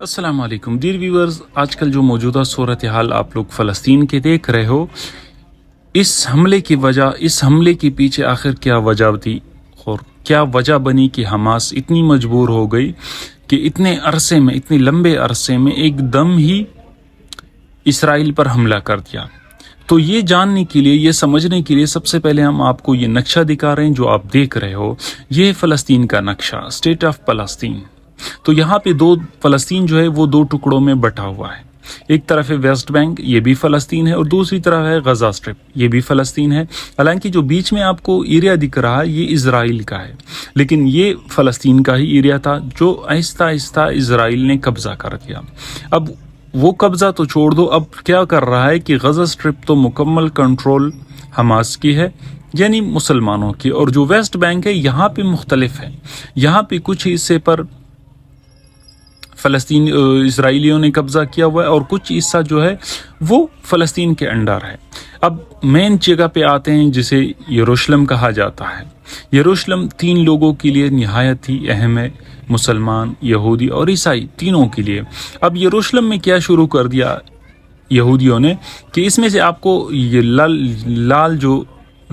अस्सलाम वालेकुम dear viewers. आजकल जो मौजूदा सूरत हाल आप लोग फ़लस्तीन के देख रहे हो, इस हमले की वजह, इस हमले के पीछे आखिर क्या वजह थी और क्या वजह बनी कि हमास इतनी मजबूर हो गई कि इतने अरसे में, इतने लंबे अरसे में एकदम ही इसराइल पर हमला कर दिया। तो ये जानने के लिए, ये समझने के लिए सबसे पहले हम आपको ये नक्शा दिखा रहे हैं जो आप देख रहे हो। ये है फ़लस्तीन का नक्शा, स्टेट ऑफ फ़लस्तीन। तो यहाँ पे फ़लस्तीन जो है वो दो टुकड़ों में बटा हुआ है। एक तरफ है वेस्ट बैंक, ये भी फ़लस्तीन है, और दूसरी तरफ है गजा स्ट्रिप, ये भी फ़लस्तीन है। हालांकि जो बीच में आपको एरिया दिख रहा है ये इजराइल का है, लेकिन ये फ़लस्तीन का ही एरिया था जो आहिस्ता आहिस्ता इजराइल ने कब्जा कर दिया। अब वो कब्जा तो छोड़ दो, अब क्या कर रहा है कि गजा स्ट्रिप तो मुकम्मल कंट्रोल हमास की है, यानी मुसलमानों की, और जो वेस्ट बैंक है यहाँ पे मुख्तलिफ है। यहाँ पे कुछ हिस्से पर फ़लस्तीन इसराइलियों ने कब्ज़ा किया हुआ है और कुछ हिस्सा जो है वो फ़लस्तीन के अंडर है। अब मेन जगह पे आते हैं जिसे यरूशलेम कहा जाता है। यरूशलेम तीन लोगों के लिए निहायत ही अहम है, मुसलमान, यहूदी और ईसाई, तीनों के लिए। अब यरूशलेम में क्या शुरू कर दिया यहूदियों ने कि इसमें से आपको ये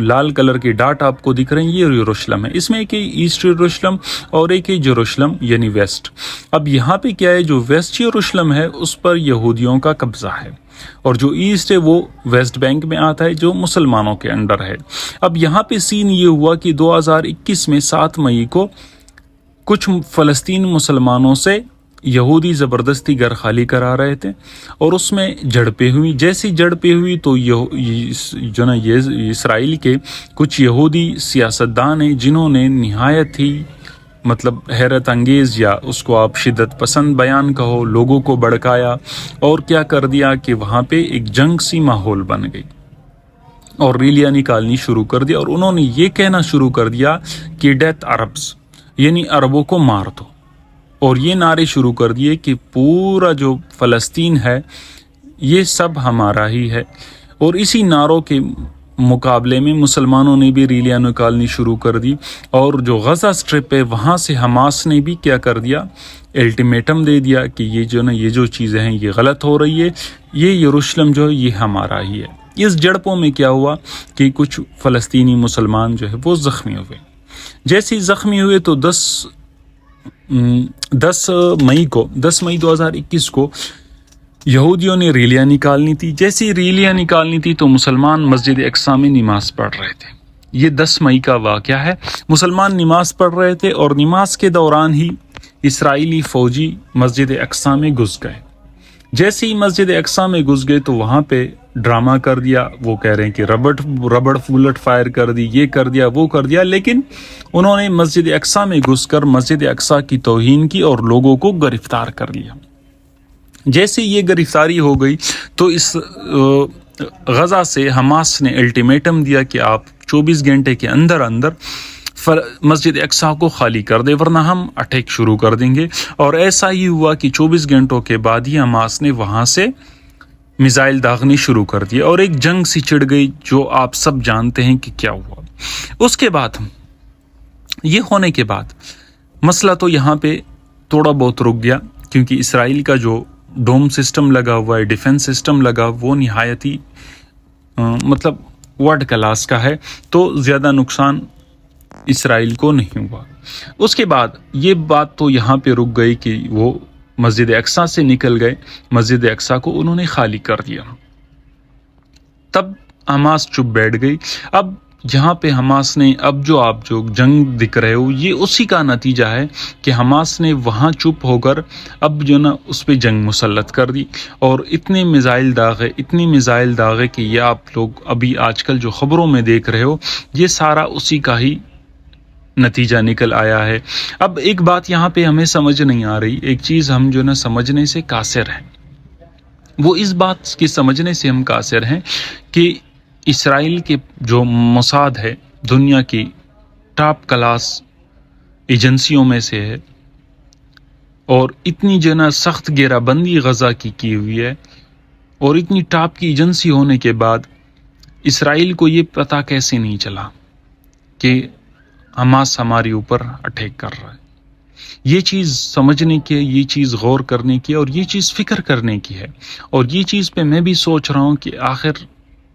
लाल कलर के डाट आपको दिख रहे हैं, ये यरूशलेम है। इसमें एक ईस्ट यरूशलेम और एक जेरूशलेम यानी वेस्ट। अब यहाँ पे क्या है, जो वेस्ट यरूशलेम है उस पर यहूदियों का कब्जा है, और जो ईस्ट है वो वेस्ट बैंक में आता है जो मुसलमानों के अंडर है। अब यहाँ पे सीन ये हुआ कि 2021 में 7 मई को कुछ फ़लस्तीन मुसलमानों से यहूदी ज़बरदस्ती घर खाली करा रहे थे और उसमें झड़पें हुई। जैसी झड़पें हुई तो ये इसराइल के कुछ यहूदी सियासतदान हैं जिन्होंने निहायत ही मतलब हैरत अंगेज़, या उसको आप शिद्दत पसंद बयान कहो, लोगों को भड़काया और क्या कर दिया कि वहाँ पे एक जंग सी माहौल बन गई और रैलियाँ निकालनी शुरू कर दिया। और उन्होंने ये कहना शुरू कर दिया कि डेथ अरब्स, यानी अरबों को मार दो, और ये नारे शुरू कर दिए कि पूरा जो फ़लस्तीन है ये सब हमारा ही है। और इसी नारों के मुकाबले में मुसलमानों ने भी रैलियाँ निकालनी शुरू कर दी, और जो गजा स्ट्रिप है वहाँ से हमास ने भी क्या कर दिया, अल्टीमेटम दे दिया कि ये जो चीज़ें हैं ये गलत हो रही है, ये यरूशलेम जो है ये हमारा ही है। इस झड़पों में क्या हुआ कि कुछ फ़लस्तीनी मुसलमान जो है वो ज़ख्मी हुए। जैसे ही ज़ख्मी हुए तो 10 मई 2021 को यहूदियों ने रैलियाँ निकालनी थी। जैसी रैलियाँ निकालनी थी तो मुसलमान मस्जिद अक्सा में नमाज पढ़ रहे थे। ये 10 मई का वाक़या है। मुसलमान नमाज पढ़ रहे थे और नमाज के दौरान ही इसराइली फ़ौजी मस्जिद अक्सा में घुस गए। जैसे ही मस्जिद अक्सा में घुस गए तो वहाँ पे ड्रामा कर दिया। वो कह रहे हैं कि रबड़ बुलेट फायर कर दी, ये कर दिया, वो कर दिया, लेकिन उन्होंने मस्जिद अक्सा में घुसकर मस्जिद अक्सा की तौहीन की और लोगों को गिरफ्तार कर लिया। जैसे ये गिरफ्तारी हो गई तो इस गजा से हमास ने अल्टीमेटम दिया कि आप 24 घंटे के अंदर अंदर मस्जिद अक्सा को खाली कर दे, वरना हम अटैक शुरू कर देंगे। और ऐसा ही हुआ कि 24 घंटों के बाद ही हमास ने वहाँ से मिसाइल दागने शुरू कर दिए और एक जंग सी छिड़ गई जो आप सब जानते हैं कि क्या हुआ। उसके बाद ये होने के बाद मसला तो यहाँ पे थोड़ा बहुत रुक गया, क्योंकि इसराइल का जो डोम सिस्टम लगा हुआ है, डिफेंस सिस्टम लगा, वो निहायत ही मतलब वर्ल्ड क्लास का है, तो ज़्यादा नुकसान इसराइल को नहीं हुआ। उसके बाद ये बात तो यहाँ पे रुक गई कि वो मस्जिद अक्सा से निकल गए, मस्जिद अक्सा को उन्होंने खाली कर दिया। तब हमास चुप बैठ गई। अब यहाँ पे हमास ने, अब जो आप जो जंग दिख रहे हो ये उसी का नतीजा है कि हमास ने वहाँ चुप होकर अब जो ना उस पर जंग मुसल्लत कर दी, और इतनी मिसाइल दागे कि ये आप लोग अभी आजकल जो ख़बरों में देख रहे हो ये सारा उसी का ही नतीजा निकल आया है। अब एक बात यहाँ पे हमें समझ नहीं आ रही, एक चीज़ हम जो ना समझने से कासिर हैं, वो इस बात के समझने से हम कासिर हैं कि इसराइल के जो मोसाद है दुनिया की टॉप क्लास एजेंसियों में से है, और इतनी जो ना सख्त घेराबंदी गजा की हुई है, और इतनी टॉप की एजेंसी होने के बाद इसराइल को ये पता कैसे नहीं चला कि हमास हमारे ऊपर अटैक कर रहा है। یہ چیز سمجھنے کی ہے، یہ چیز غور کرنے کی ہے، اور یہ چیز فکر کرنے کی ہے، اور یہ چیز پہ میں بھی سوچ رہا ہوں کہ آخر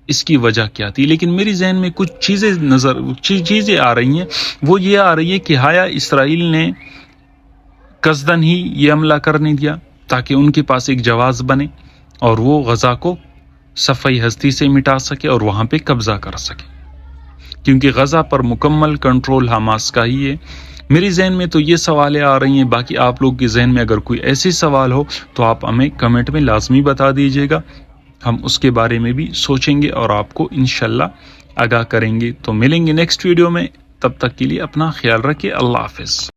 اس کی وجہ کیا تھی۔ لیکن میری ذہن میں کچھ چیزیں آ رہی ہیں، وہ یہ آ رہی ہے کہ ہایا اسرائیل نے قصدن ہی یہ حملہ کرنے دیا تاکہ ان کے پاس ایک جواز بنے اور وہ غزہ کو صفحہ ہستی سے مٹا سکے اور وہاں پہ قبضہ کر سکے، کیونکہ غزہ پر مکمل کنٹرول حماس کا ہی ہے۔ میری ذہن میں تو یہ سوالیں آ رہی ہیں، باقی آپ لوگ کے ذہن میں اگر کوئی ایسے سوال ہو تو آپ ہمیں کمنٹ میں لازمی بتا دیجیے گا، ہم اس کے بارے میں بھی سوچیں گے اور آپ کو انشاءاللہ آگاہ کریں گے۔ تو ملیں گے نیکسٹ ویڈیو میں، تب تک کے لیے اپنا خیال رکھیں، اللہ حافظ۔